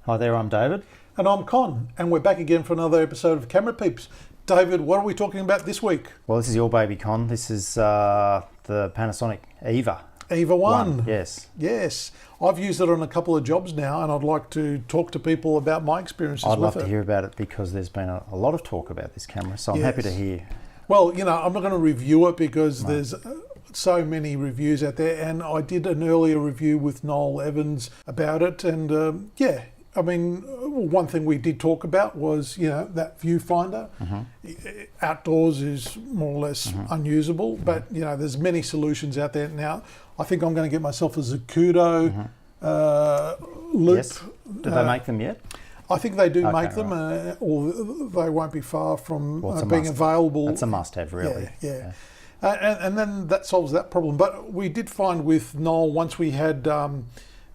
Hi there, I'm David. And I'm Con, and we're back again for another episode of Camera Peeps. David, what are we talking about this week? Well, this is your baby, Con. This is the Panasonic EVA. EVA 1. Yes. Yes. I've used it on a couple of jobs now, and I'd like to talk to people about my experiences with it. I'd love to hear about it because there's been a lot of talk about this camera, so I'm happy to hear. Well, you know, I'm not going to review it because there's so many reviews out there, and I did an earlier review with Noel Evans about it, and I mean, one thing we did talk about was, you know, that viewfinder. Outdoors is more or less unusable, but, you know, there's many solutions out there now. I think I'm going to get myself a Zacuto loop. Yes. Do they make them yet? I think they do make them, or they won't be far from being available. That's a must-have, really. Yeah. And then that solves that problem. But we did find with Noel, once we had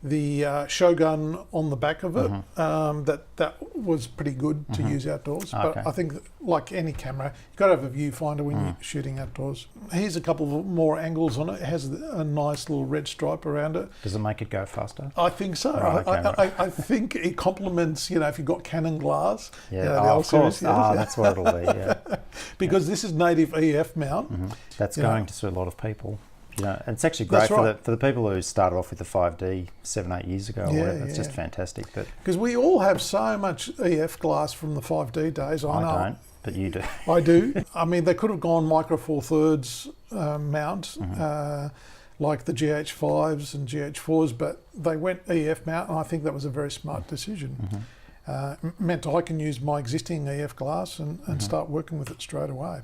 the Shogun on the back of it, that was pretty good to use outdoors. But I think, like any camera, you've got to have a viewfinder when you're shooting outdoors. Here's a couple of more angles on it. It has a nice little red stripe around it. Does it make it go faster? I think so. I think it complements, you know, if you've got Canon glass. Yeah, you know, of course. That's what it'll be, yeah. Because this is native EF mount. That's going to suit a lot of people. You know, and it's actually great for the people who started off with the 5D 7-8 years ago. It's just fantastic. Because we all have so much EF glass from the 5D days. I don't, but you do. I do. I mean, they could have gone micro 4/3 mount, like the GH5s and GH4s, but they went EF mount, and I think that was a very smart decision. Meant I can use my existing EF glass and start working with it straight away.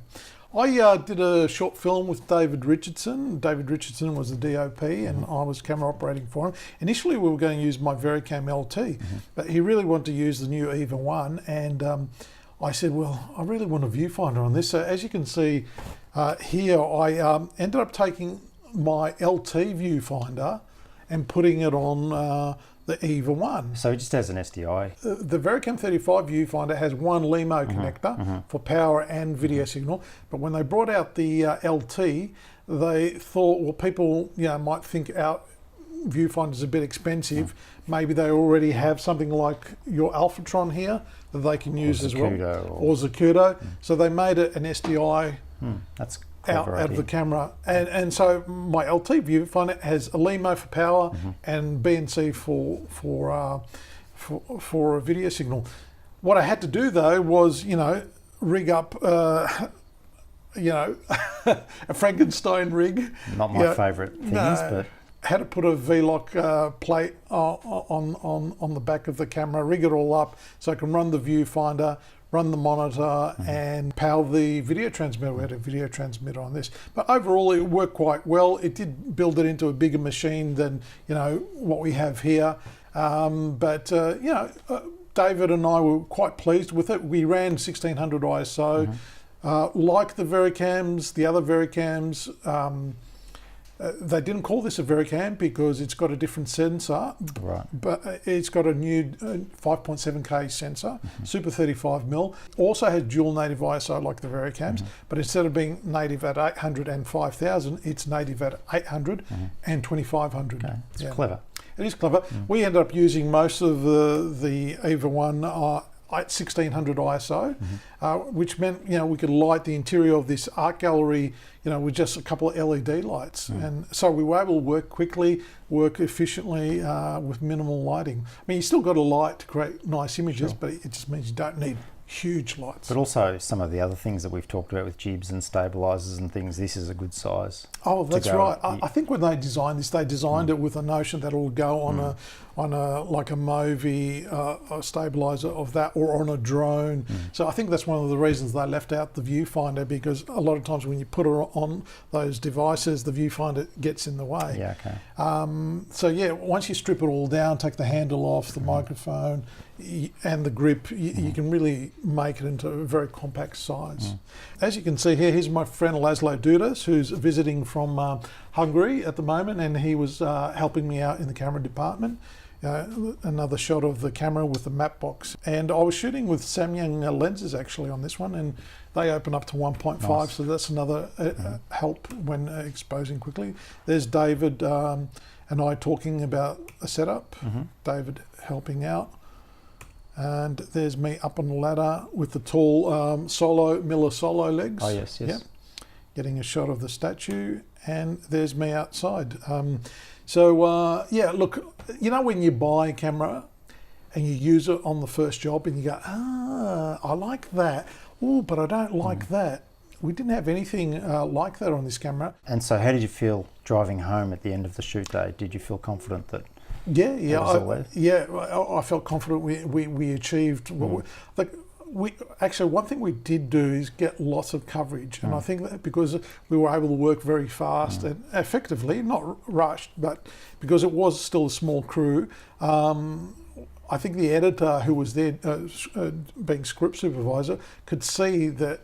I did a short film with David Richardson. David Richardson was the DOP and I was camera operating for him. Initially we were going to use my VariCam LT, but he really wanted to use the new EVA 1, and I said, well, I really want a viewfinder on this. So as you can see here, I ended up taking my LT viewfinder and putting it on the EVA 1. So it just has an SDI. The VariCam 35 viewfinder has one LEMO connector for power and video signal, but when they brought out the LT, they thought, well, people, you know, might think our viewfinder's a bit expensive. Maybe they already have something like your Alphatron here that they can use as well, or Zacuto. So they made it an SDI. That's out of the camera, and so my LT viewfinder has a LEMO for power and BNC for a video signal. What I had to do though was, you know, rig up, you know, a Frankenstein rig. Not my favourite things, but had to put a V-lock plate on the back of the camera, rig it all up so I can run the viewfinder, run the monitor and power the video transmitter. We had a video transmitter on this. But overall it worked quite well. It did build it into a bigger machine than, you know, what we have here. But you know, David and I were quite pleased with it. We ran 1600 ISO. Like the VariCams, the other VariCams, they didn't call this a VariCam because it's got a different sensor, but it's got a new 5.7K sensor, Super 35mm. Also has dual native ISO like the VariCams, but instead of being native at 800 and 5000, it's native at 800 and 2500. Okay. It's clever. It is clever. We ended up using most of the EVA 1 at 1600 ISO, which meant, you know, we could light the interior of this art gallery, you know, with just a couple of LED lights. And so we were able to work quickly, work efficiently with minimal lighting. I mean, you still got a light to create nice images, but it just means you don't need huge lights. But also some of the other things that we've talked about with jibs and stabilizers and things, this is a good size. Oh, that's right. I think when they designed this, they designed it with a notion that it'll go on a like a Movi a stabilizer of that, or on a drone. So I think that's one of the reasons they left out the viewfinder, because a lot of times when you put it on those devices, the viewfinder gets in the way. Yeah, okay. So yeah, once you strip it all down, take the handle off, the microphone, and the grip, you can really make it into a very compact size. As you can see here, here's my friend Laszlo Dudas, who's visiting from Hungary at the moment, and he was helping me out in the camera department. Another shot of the camera with the map box. And I was shooting with Samyang lenses actually on this one, and they open up to 1.5, nice. So that's another help when exposing quickly. There's David and I talking about a setup, David helping out. And there's me up on the ladder with the tall Miller Solo legs. Oh, yes. Yep. Getting a shot of the statue, and there's me outside. Yeah, look, you know when you buy a camera and you use it on the first job and you go, I like that. Oh, but I don't like that. We didn't have anything like that on this camera. And so how did you feel driving home at the end of the shoot day? Did you feel confident that I felt confident we achieved what actually, one thing we did do is get lots of coverage, and I think that because we were able to work very fast and effectively, not rushed, but because it was still a small crew, I think the editor who was there, being script supervisor, could see that,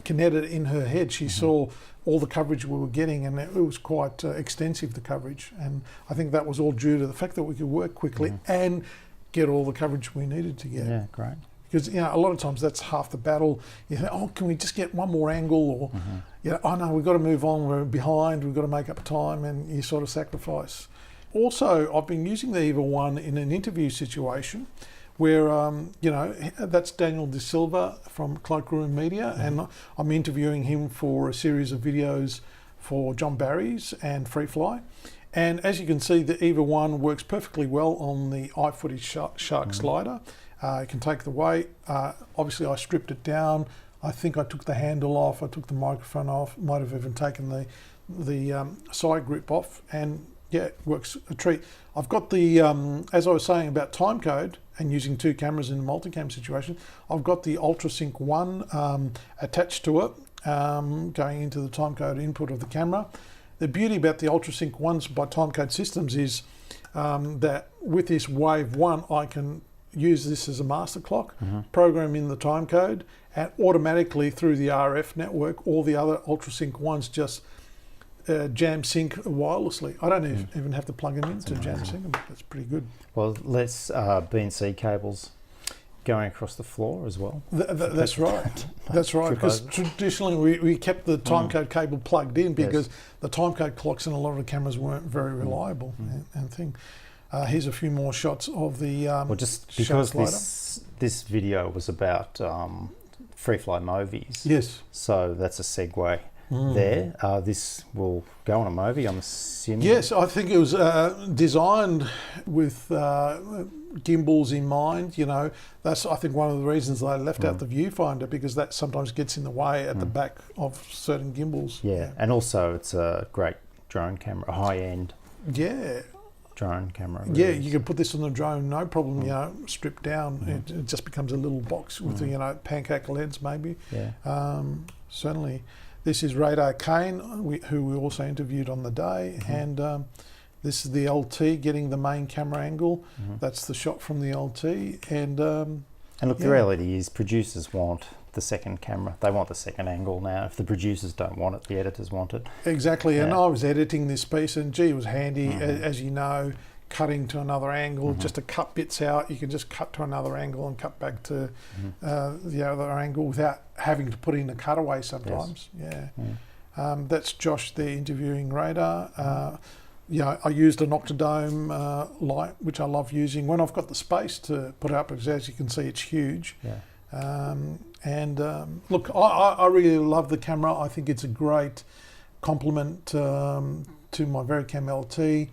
can edit in her head. She saw all the coverage we were getting, and it was quite extensive, the coverage, and I think that was all due to the fact that we could work quickly and get all the coverage we needed to get. Yeah, great. Because a lot of times that's half the battle. You think, oh, can we just get one more angle? Or, oh no, we've got to move on, we're behind, we've got to make up time, and you sort of sacrifice. Also, I've been using the EVA 1 in an interview situation where, that's Daniel De Silva from Cloakroom Media, and I'm interviewing him for a series of videos for John Barry's and Freefly. And as you can see, the EVA 1 works perfectly well on the iFootage Shark slider. You can take the weight. Obviously, I stripped it down. I think I took the handle off. I took the microphone off. Might have even taken the side grip off. And yeah, it works a treat. I've got the, as I was saying about timecode and using two cameras in a multicam situation, I've got the UltraSync 1 attached to it, going into the timecode input of the camera. The beauty about the UltraSync 1s by timecode systems is that with this Wave 1, I can use this as a master clock, program in the time code, and automatically through the RF network, all the other UltraSync ones just jam sync wirelessly. I don't even have to plug them in to jam sync them. That's pretty good. Well, let's BNC cables going across the floor as well. That's right. That's right. Because traditionally we kept the timecode cable plugged in because the timecode clocks in a lot of the cameras weren't very reliable and thing. Here's a few more shots of the well, just because this video was about Freefly Movies. Yes. So that's a segue there. This will go on a Movi, I'm assuming. Yes, I think it was designed with gimbals in mind. That's, I think, one of the reasons they left out the viewfinder, because that sometimes gets in the way at the back of certain gimbals. Yeah, and also it's a great drone camera, a high-end. Yeah. Drone camera. Yeah, you can put this on the drone, no problem. Stripped down, it just becomes a little box with a pancake lens, maybe. Yeah. Certainly, this is Radar Kane, who we also interviewed on the day, and this is the LT getting the main camera angle. That's the shot from the LT, and look, the reality is producers want the second camera. They want the second angle now. If the producers don't want it, the editors want it. Exactly, and I was editing this piece, and gee, it was handy, as you know, cutting to another angle, just to cut bits out. You can just cut to another angle and cut back to the other angle without having to put in a cutaway sometimes. Yes. Yeah. That's Josh there interviewing Radar. I used an Octodome light, which I love using when I've got the space to put it up, because as you can see, it's huge. Yeah. Look, I really love the camera. I think it's a great complement to my VariCam LT.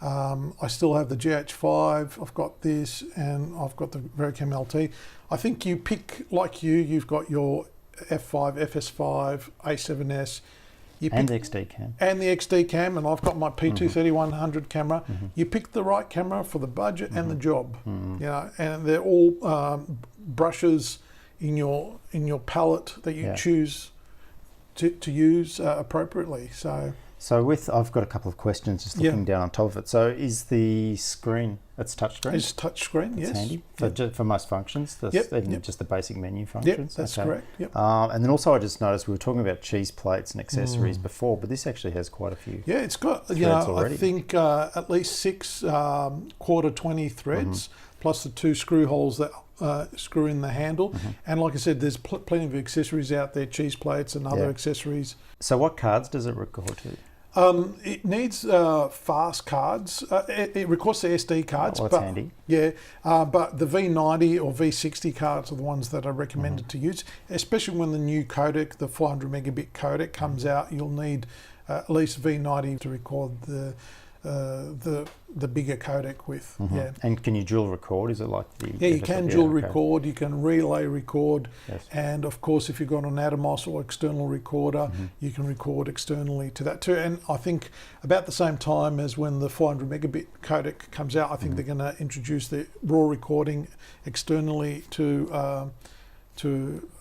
I still have the GH5, I've got this, and I've got the VariCam LT. I think you pick, like you've got your F5, FS5, A7S. And the XD cam. And the XD cam, and I've got my P2-3100 camera. You pick the right camera for the budget and the job. And they're all brushes in your palette that you choose to use appropriately. So So I've got a couple of questions just looking down on top of it. So is the screen, it's touchscreen? It's touchscreen, yes. It's handy for most functions, even just the basic menu functions? Yep, that's correct. Yep. And then also I just noticed we were talking about cheese plates and accessories before, but this actually has quite a few. Yeah, it's got, already. I think at least 6 quarter 20 threads, plus the 2 screw holes that screw in the handle. And like I said, there's plenty of accessories out there, cheese plates and other accessories. So what cards does it record to? It needs fast cards. It records the SD cards. That's handy. Yeah, but the V90 or V60 cards are the ones that are recommended to use, especially when the new codec, the 400 megabit codec comes out. You'll need at least V90 to record the bigger codec with. Yeah. And can you dual record? Is it like the... Yeah, you can dual record, you can relay record, yes. and of course if you've got an Atomos or external recorder, you can record externally to that too. And I think about the same time as when the 400 megabit codec comes out, I think they're going to introduce the raw recording externally to a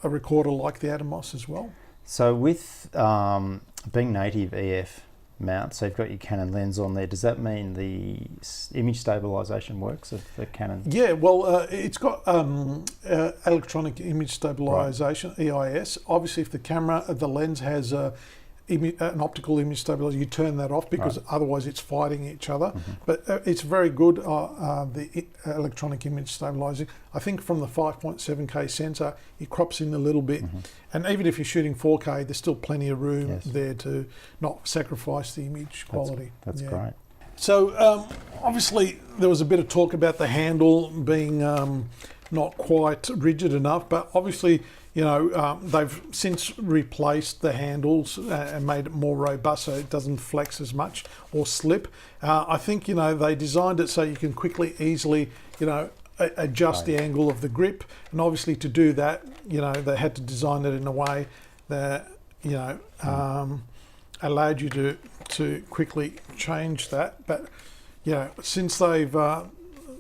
recorder like the Atomos as well. So with being native EF mount, so you've got your Canon lens on there, does that mean the image stabilization works of the Canon? Yeah, well, it's got electronic image stabilization, EIS. Obviously, if the lens has an optical image stabilizer, you turn that off because otherwise it's fighting each other. But it's very good, the electronic image stabilizing. I think from the 5.7K sensor, it crops in a little bit. And even if you're shooting 4K, there's still plenty of room there to not sacrifice the image quality. That's great. So obviously there was a bit of talk about the handle being not quite rigid enough, but obviously they've since replaced the handles and made it more robust so it doesn't flex as much or slip. I think they designed it so you can easily adjust the angle of the grip, and obviously to do that they had to design it in a way that allowed you to quickly change that. But since they've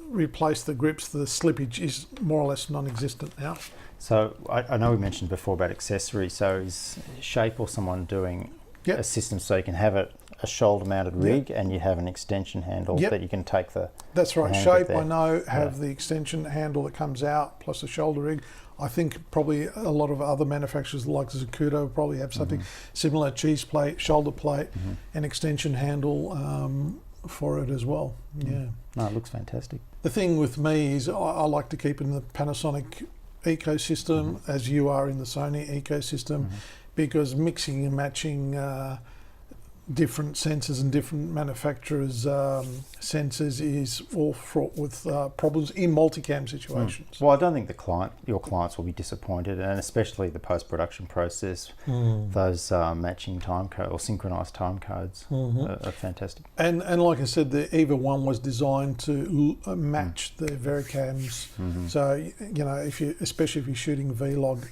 replaced the grips, the slippage is more or less non-existent now. So I know we mentioned before about accessories. So is Shape or someone doing a system so you can have a shoulder mounted rig and you have an extension handle that you can take the... That's right. Shape, I know, have the extension handle that comes out plus a shoulder rig. I think probably a lot of other manufacturers like Zacuto probably have something similar, cheese plate, shoulder plate, and extension handle for it as well. Yeah. No, it looks fantastic. The thing with me is I like to keep in the Panasonic ecosystem as you are in the Sony ecosystem, because mixing and matching different sensors and different manufacturers' sensors is all fraught with problems in multicam situations. Well, I don't think your clients will be disappointed, and especially the post-production process. Those matching time code or synchronized time codes are fantastic. And like I said, the EVA 1 was designed to match the Vericams. So especially if you're shooting vlog,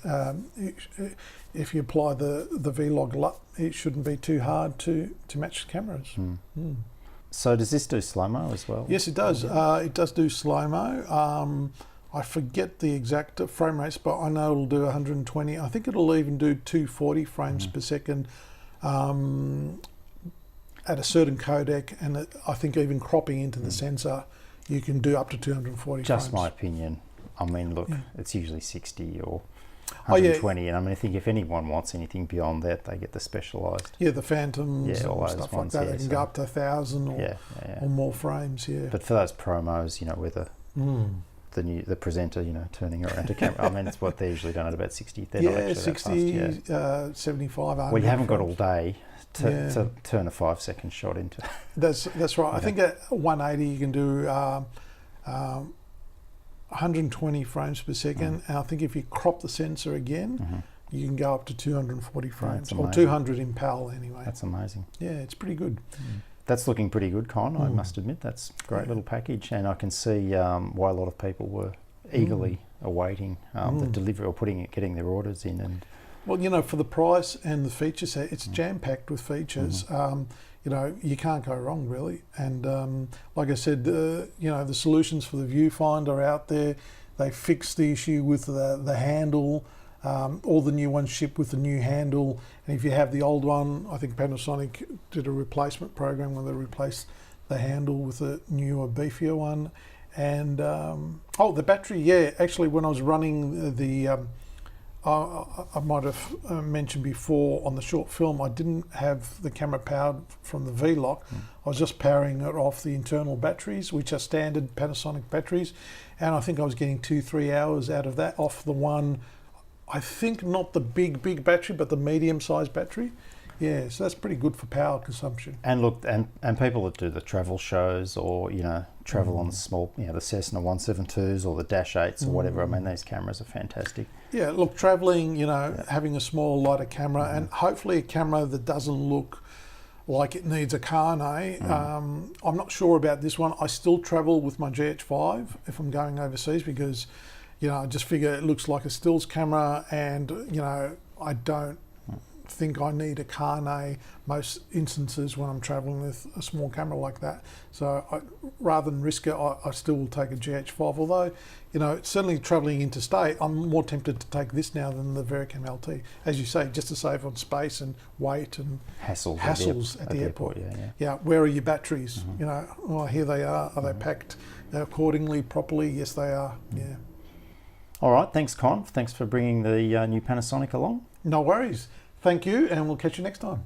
if you apply the vlog LUT, it shouldn't be too hard to match the cameras. So does this do slow-mo as well? Yes, it does. It does do slow-mo. I forget the exact frame rates, but I know it'll do 120. I think it'll even do 240 frames per second at a certain codec, and I think even cropping into the sensor, you can do up to 240 frames. Just my opinion. I mean, look, it's usually 60 or 120, and I mean, I think if anyone wants anything beyond that, they get the specialised. Yeah, the Phantoms all and those stuff ones, like that. They can go up to 1,000 or more frames. Yeah. But for those promos, where the presenter, turning around to camera, I mean, it's what they're usually done at about 60. They're not actually 60, that fast, 75. 100 well, you haven't got frames. all day to turn a 5-second shot into. That's right. I think at 180 you can do 120 frames per second, and I think if you crop the sensor again, you can go up to 240 frames, or 200 in PAL anyway. That's amazing. Yeah, it's pretty good. That's looking pretty good, Con, I must admit. That's a great little package, and I can see why a lot of people were eagerly awaiting the delivery or getting their orders in. And well, for the price and the feature set, it's jam-packed with features. You can't go wrong, really. And like I said, the solutions for the viewfinder are out there. They fixed the issue with the handle. All the new ones ship with the new handle, and if you have the old one, I think Panasonic did a replacement program where they replaced the handle with a newer, beefier one. And oh, the battery, yeah, actually when I was running I might have mentioned before on the short film, I didn't have the camera powered from the V-Lock. I was just powering it off the internal batteries, which are standard Panasonic batteries, and I think I was getting 2-3 hours out of that off the one, I think not the big battery, but the medium-sized battery. Yeah, so that's pretty good for power consumption. And look, and people that do the travel shows, or travel on the small, the Cessna 172s or the Dash 8s or whatever. I mean, these cameras are fantastic. Yeah, look, traveling, having a small, lighter camera, and hopefully a camera that doesn't look like it needs a Carnet. I'm not sure about this one. I still travel with my GH5 if I'm going overseas, because I just figure it looks like a stills camera, and I don't think I need a Carnet most instances when I'm traveling with a small camera like that. So rather than risk it, I still will take a GH5, although certainly traveling interstate, I'm more tempted to take this now than the Vericam LT, as you say, just to save on space and weight and hassles at the airport. Yeah, where are your batteries? Oh, here they are they packed accordingly, properly? Yes, they are. Yeah. All right, thanks Con, thanks for bringing the new Panasonic along. No worries. Thank you, and we'll catch you next time.